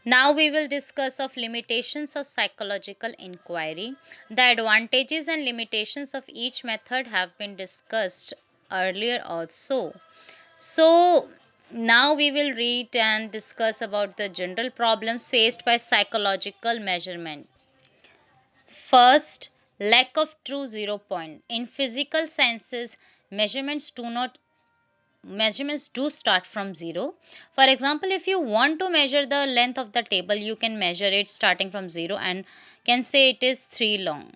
Now we will discuss of limitations of psychological inquiry. The advantages and limitations of each method have been discussed earlier also. So now we will read and discuss about the general problems faced by psychological measurement. First, lack of true zero point. In physical sciences, measurements do not measurements do start from zero. For example, if you want to measure the length of the table, you can measure it starting from zero and can say it is 3 long,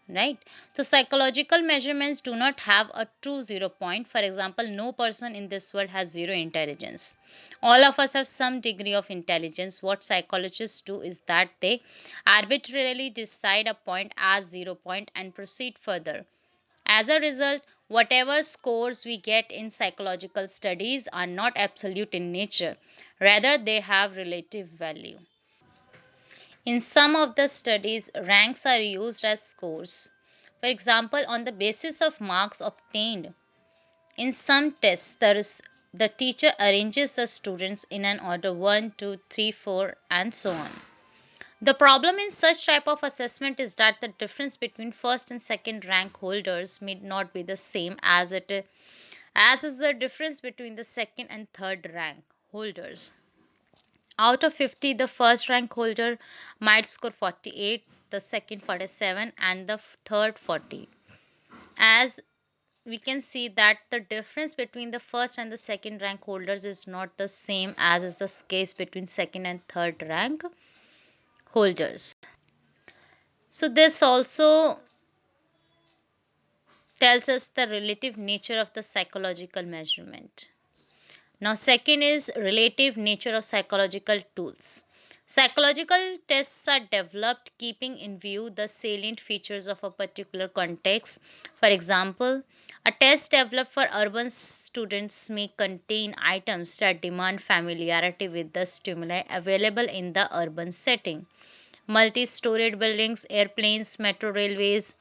right? So psychological measurements do not have a true zero point. For example, no person in this world has zero intelligence. All of us have some degree of intelligence. What psychologists do is that they arbitrarily decide a point as zero point and proceed further. As a result, whatever scores we get in psychological studies are not absolute in nature, rather, they have relative value. In some of the studies, ranks are used as scores. For example, on the basis of marks obtained in some tests, the teacher arranges the students in an order 1, 2, 3, 4, and so on. The problem in such type of assessment is that the difference between first and second rank holders may not be the same as is the difference between the second and third rank holders. Out of 50, the first rank holder might score 48, the second 47, and the third 40. As we can see that the difference between the first and the second rank holders is not the same as is the case between second and third rank holders. So this also tells us the relative nature of the psychological measurement. Now, second is relative nature of psychological tools. Psychological tests are developed keeping in view the salient features of a particular context. For example, a test developed for urban students may contain items that demand familiarity with the stimuli available in the urban setting. Multi-storied buildings, airplanes, metro railways,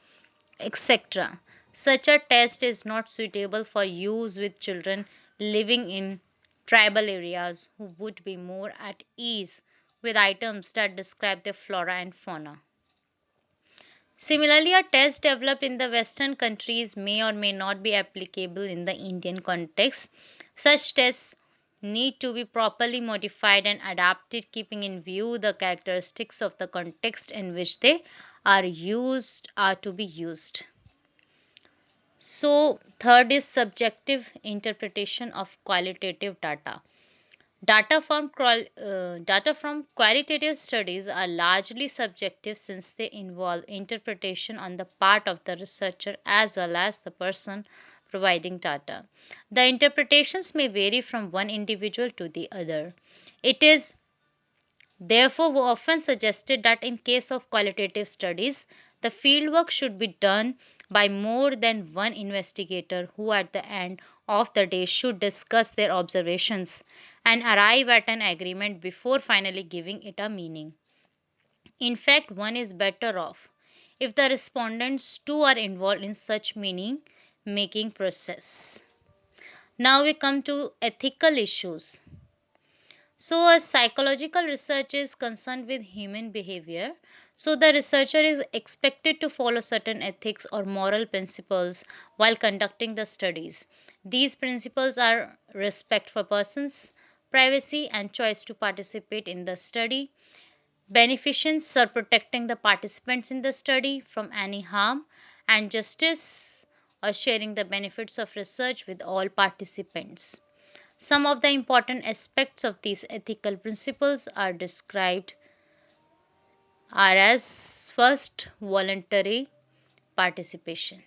etc. Such a test is not suitable for use with children living in tribal areas who would be more at ease with items that describe their flora and fauna. Similarly, a test developed in the Western countries may or may not be applicable in the Indian context. Such tests need to be properly modified and adapted, keeping in view the characteristics of the context in which they are to be used. So, third is subjective interpretation of qualitative data. Data from qualitative studies are largely subjective since they involve interpretation on the part of the researcher as well as the person providing data. The interpretations may vary from one individual to the other. It is therefore often suggested that in case of qualitative studies, the fieldwork should be done by more than one investigator who at the end of the day should discuss their observations and arrive at an agreement before finally giving it a meaning. In fact, one is better off if the respondents too are involved in such meaning making process. Now we come to ethical issues. So, a psychological research is concerned with human behavior. So, the researcher is expected to follow certain ethics or moral principles while conducting the studies. These principles are respect for persons, privacy, and choice to participate in the study. Beneficence or protecting the participants in the study from any harm, and justice or sharing the benefits of research with all participants. Some of the important aspects of these ethical principles are described are as first voluntary participation.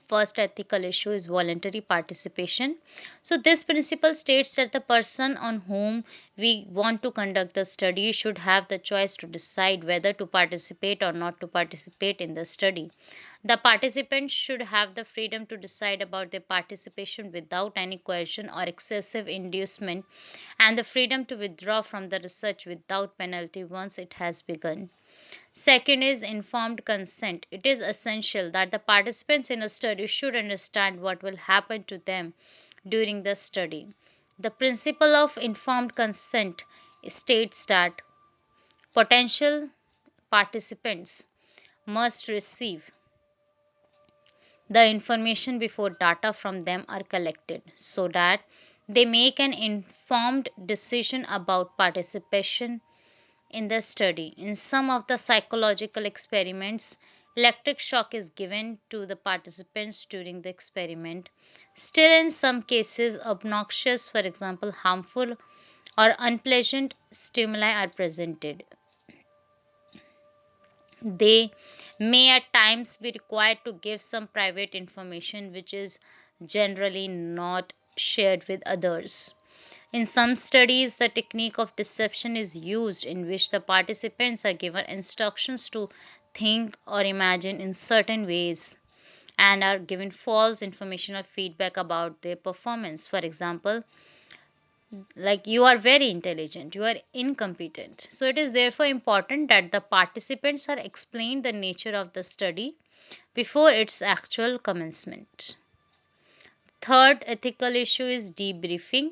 First ethical issue is voluntary participation. So, this principle states that the person on whom we want to conduct the study should have the choice to decide whether to participate or not to participate in the study. The participants should have the freedom to decide about their participation without any coercion or excessive inducement, and the freedom to withdraw from the research without penalty once it has begun. Second is informed consent. It is essential that the participants in a study should understand what will happen to them during the study. The principle of informed consent states that potential participants must receive the information before data from them are collected so that they make an informed decision about participation in the study. In some of the psychological experiments, electric shock is given to the participants during the experiment. Still, in some cases, obnoxious, for example, harmful or unpleasant stimuli are presented. They may at times be required to give some private information which is generally not shared with others. In some studies, the technique of deception is used in which the participants are given instructions to think or imagine in certain ways and are given false information or feedback about their performance. For example, like you are very intelligent, you are incompetent. So, it is therefore important that the participants are explained the nature of the study before its actual commencement. Third ethical issue is debriefing.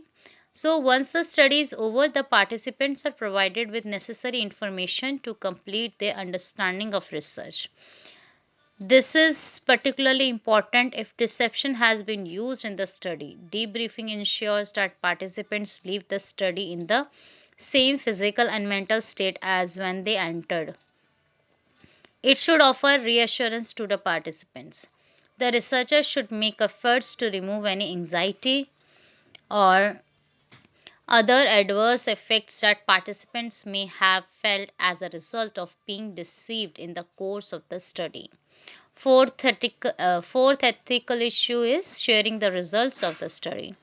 So, once the study is over, the participants are provided with necessary information to complete their understanding of research. This is particularly important if deception has been used in the study. Debriefing ensures that participants leave the study in the same physical and mental state as when they entered. It should offer reassurance to the participants. The researchers should make efforts to remove any anxiety or other adverse effects that participants may have felt as a result of being deceived in the course of the study. Fourth ethical issue is sharing the results of the study.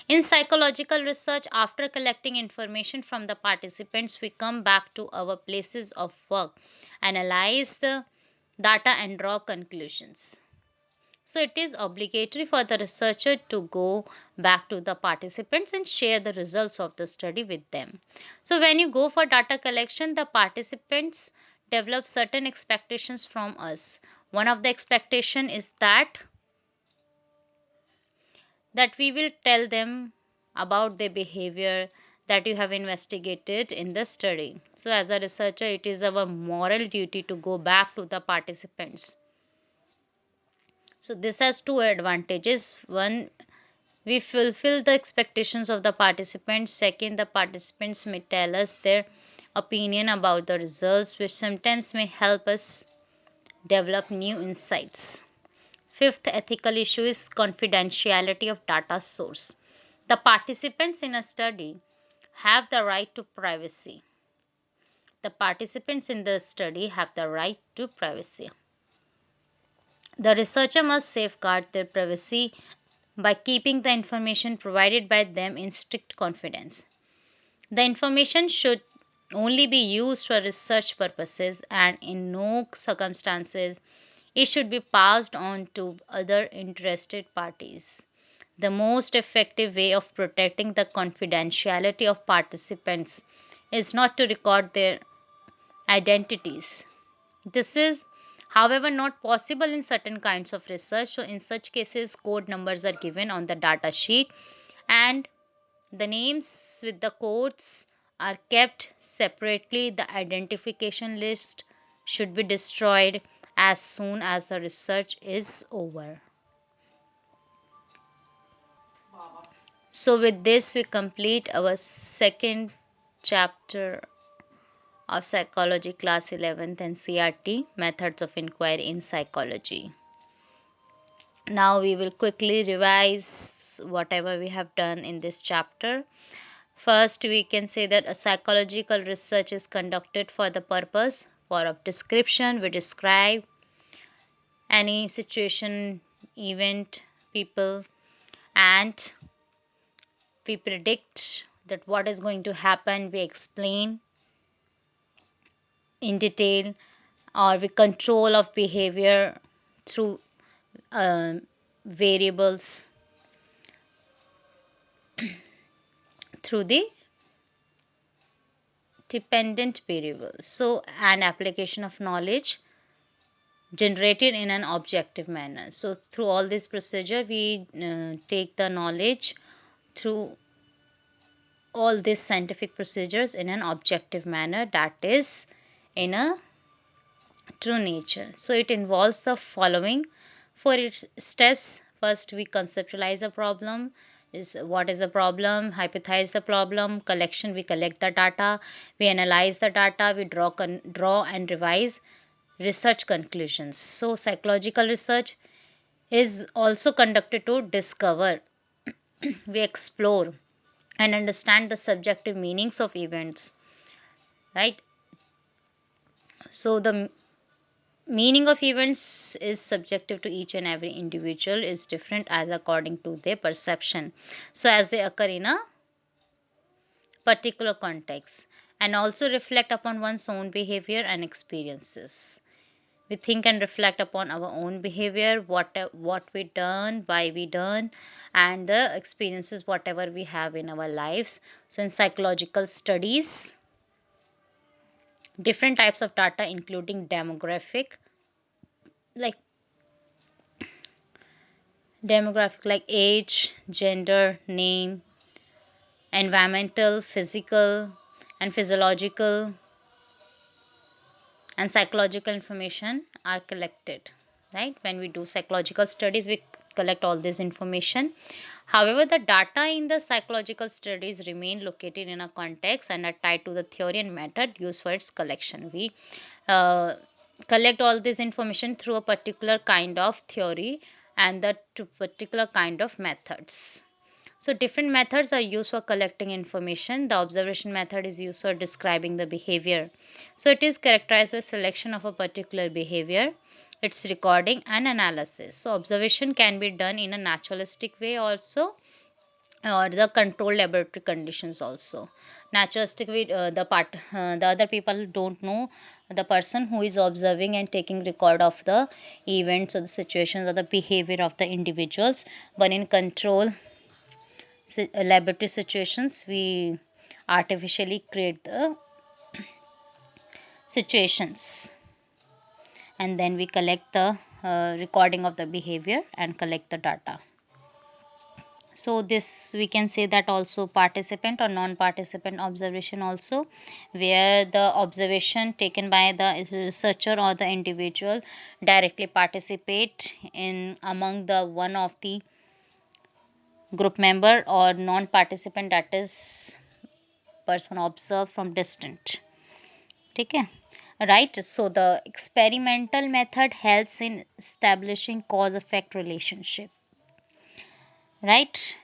In psychological research, after collecting information from the participants, we come back to our places of work, analyze the data, and draw conclusions. So, it is obligatory for the researcher to go back to the participants and share the results of the study with them. So, when you go for data collection, the participants develop certain expectations from us. One of the expectation is that we will tell them about their behavior that you have investigated in the study. So, as a researcher, it is our moral duty to go back to the participants. So, this has two advantages. One, we fulfill the expectations of the participants. Second, the participants may tell us their opinion about the results, which sometimes may help us develop new insights. Fifth ethical issue is confidentiality of data source. The participants in a study have the right to privacy. The participants in the study have the right to privacy. The researcher must safeguard their privacy by keeping the information provided by them in strict confidence. The information should only be used for research purposes and in no circumstances it should be passed on to other interested parties. The most effective way of protecting the confidentiality of participants is not to record their identities. This is, however, not possible in certain kinds of research. So, in such cases, code numbers are given on the data sheet and the names with the codes are kept separately. The identification list should be destroyed as soon as the research is over. So, with this, we complete our second chapter of Psychology, Class 11th NCERT Methods of Inquiry in Psychology. Now, we will quickly revise whatever we have done in this chapter. First, we can say that a psychological research is conducted for the purpose of description. We describe any situation, event, people, and we predict that what is going to happen. We explain in detail, or we control of behavior through uh, variables, through the dependent variables. So, an application of knowledge generated in an objective manner. So, through all this procedure, we take the knowledge through all these scientific procedures in an objective manner, that is in a true nature. So it involves the following four steps. First, we conceptualize a problem. Is what is a problem? Hypothesize the problem. Collection, we collect the data. We analyze the data. We draw and revise research conclusions. So psychological research is also conducted to discover, we explore and understand the subjective meanings of events, right? So the meaning of events is subjective to each and every individual, is different as according to their perception, so as they occur in a particular context, and also reflect upon one's own behavior and experiences. We think and reflect upon our own behavior, what we done, why we done, and the experiences whatever we have in our lives. So in psychological studies, different types of data including like demographic like age, gender, name, environmental, physical and physiological and psychological information are collected, right? When we do psychological studies, we collect all this information. However, the data in the psychological studies remain located in a context and are tied to the theory and method used for its collection. We uh, collect all this information through a particular kind of theory and the particular kind of methods. So different methods are used for collecting information. The observation method is used for describing the behavior. So it is characterized by selection of a particular behavior, its recording and analysis. So observation can be done in a naturalistic way also, or the controlled laboratory conditions also. Naturalistic way, the other people don't know the person who is observing and taking record of the events or the situations or the behavior of the individuals, but in control laboratory situations we artificially create the situations, and then we collect the recording of the behavior and collect the data. So this we can say that also participant or non-participant observation also, where the observation taken by the researcher or the individual directly participate in among the one of the group member, or non-participant, that is person observed from distant. Okay, right? So the experimental method helps in establishing cause effect relationship, right?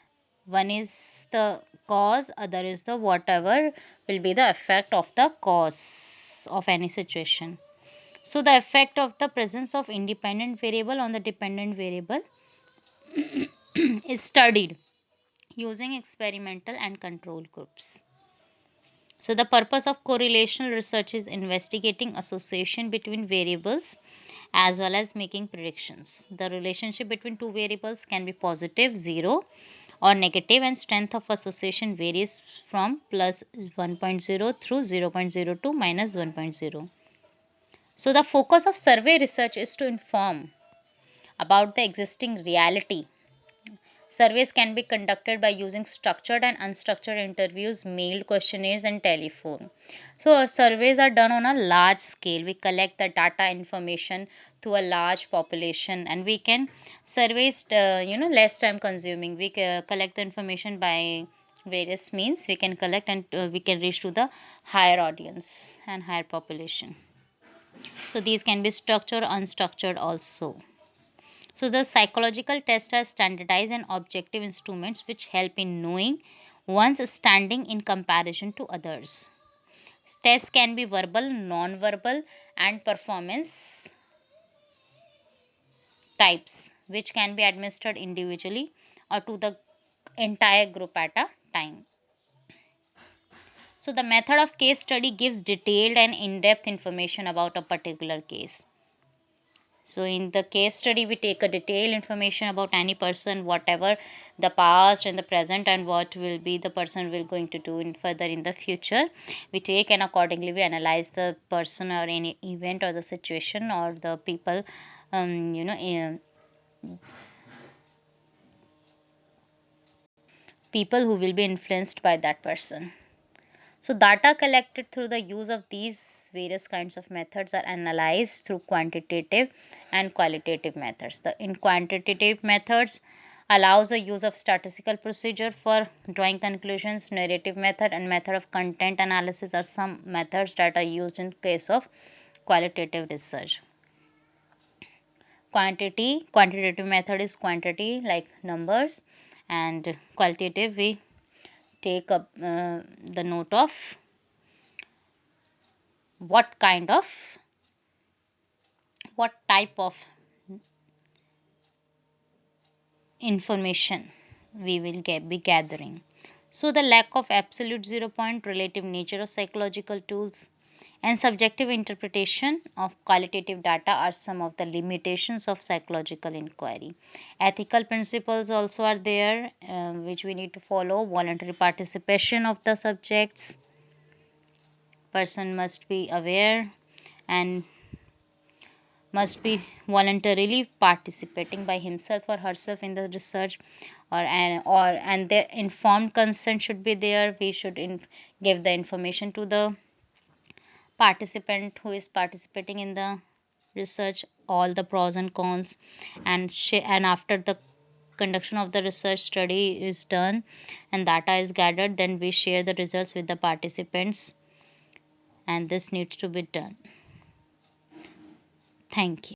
One is the cause, other is the whatever will be the effect of the cause of any situation. So the effect of the presence of independent variable on the dependent variable is studied using experimental and control groups. So the purpose of correlational research is investigating association between variables as well as making predictions. The relationship between two variables can be positive, 0, or negative, and strength of association varies from plus 1.0 through 0.02 minus 1.0. So the focus of survey research is to inform about the existing reality. Surveys can be conducted by using structured and unstructured interviews, mailed questionnaires, and telephone. So, surveys are done on a large scale. We collect the data information to a large population, and we can surveys, less time consuming. We collect the information by various means. We can collect and we can reach to the higher audience and higher population. So, these can be structured, unstructured also. So the psychological tests are standardized and objective instruments which help in knowing one's standing in comparison to others. Tests can be verbal, non-verbal, and performance types, which can be administered individually or to the entire group at a time. So the method of case study gives detailed and in-depth information about a particular case. So in the case study, we take a detailed information about any person, whatever the past and the present, and what will be the person will going to do in further in the future. We take and accordingly we analyze the person or any event or the situation or the people, um, you know, people who will be influenced by that person. So, data collected through the use of these various kinds of methods are analyzed through quantitative and qualitative methods. In quantitative methods allows the use of statistical procedure for drawing conclusions. Narrative method and method of content analysis are some methods that are used in case of qualitative research. Quantitative method is quantity like numbers, and qualitative we take up the note of what kind of what type of information we will be gathering. So, the lack of absolute 0 point, relative nature of psychological tools, and subjective interpretation of qualitative data are some of the limitations of psychological inquiry. Ethical principles also are there, which we need to follow. Voluntary participation of the subjects, person must be aware and must be voluntarily participating by himself or herself in the research, and their informed consent should be there. We should give the information to the participant who is participating in the research, all the pros and cons, and after the conduction of the research study is done and data is gathered, then we share the results with the participants, and this needs to be done. Thank you.